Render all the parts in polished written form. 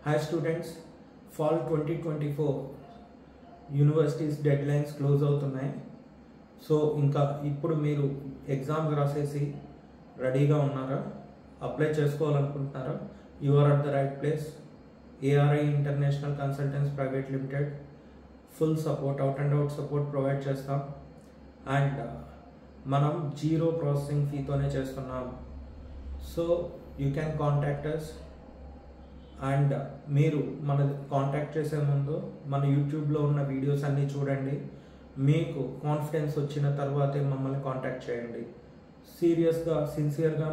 Hi students, fall 2024 universities deadlines close అవుతున్నాయి. So ఇంకా ఇప్పుడు మీరు ఎగ్జామ్స్ రాసేసి రెడీగా ఉన్నారా? అప్లై చేసుకోవాలనుకుంటున్నారా? You are at the right place. ARI international consultants private limited full support, out and out support provide చేస్తాం. అండ్ మనం జీరో ప్రాసెసింగ్ ఫీతోనే చేస్తున్నాం. So you can contact us. And మీరు మన కాంటాక్ట్ చేసే ముందు మన యూట్యూబ్లో ఉన్న వీడియోస్ అన్నీ చూడండి. మీకు కాన్ఫిడెన్స్ వచ్చిన తర్వాతే మమ్మల్ని కాంటాక్ట్ చేయండి. సీరియస్గా సిన్సియర్గా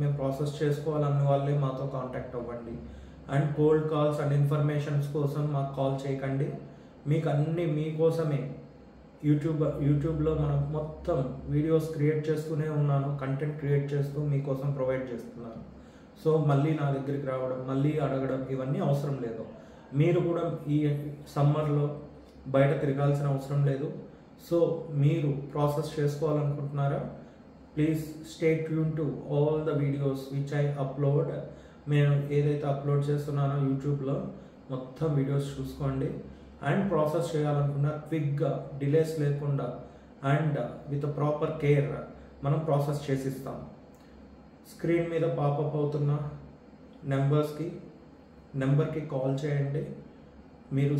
మేము ప్రాసెస్ చేసుకోవాలన్న వాళ్ళే మాతో కాంటాక్ట్ అవ్వండి. And cold calls and informations కోసం మాకు కాల్ చేయకండి. మీకు అన్నీ మీకోసమే యూట్యూబ్లో మనం మొత్తం వీడియోస్ క్రియేట్ చేస్తూనే ఉన్నాను. కంటెంట్ క్రియేట్ చేస్తూ మీకోసం ప్రొవైడ్ చేస్తున్నాను. సో మళ్ళీ నా దగ్గరికి రావడం, మళ్ళీ అడగడం ఇవన్నీ అవసరం లేదు. మీరు కూడా ఈ సమ్మర్లో బయట తిరగాల్సిన అవసరం లేదు. సో మీరు ప్రాసెస్ చేసుకోవాలనుకుంటున్నారా? Please stay tune to all the videos which I upload. నేను ఏదైతే అప్లోడ్ చేస్తున్నానో యూట్యూబ్లో మొత్తం వీడియోస్ చూసుకోండి. అండ్ ప్రాసెస్ చేయాలనుకున్నా క్విక్గా, డిలేస్ లేకుండా అండ్ విత్ ప్రాపర్ కేర్ మనం ప్రాసెస్ చేసిస్తాం. స్క్రీన్ మీద పాపప్ అవుతున్న నెంబర్కి కాల్ చేయండి. మీరు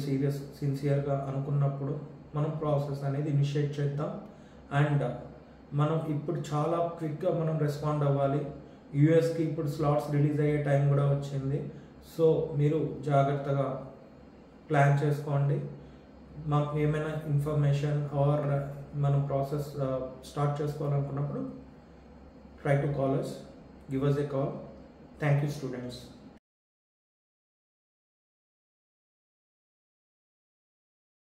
సిన్సియర్గా అనుకున్నప్పుడు మనం ప్రాసెస్ అనేది ఇనిషియేట్ చేద్దాం. అండ్ మనం ఇప్పుడు చాలా క్విక్గా మనం రెస్పాండ్ అవ్వాలి. యూఎస్కి ఇప్పుడు స్లాట్స్ రిలీజ్ అయ్యే టైం కూడా వచ్చింది. సో మీరు జాగ్రత్తగా ప్లాన్ చేసుకోండి. మాకు ఏమైనా ఇన్ఫర్మేషన్ ఆర్ మనం ప్రాసెస్ స్టార్ట్ చేసుకోవాలనుకున్నప్పుడు try to call us, give us a call. Thank you students.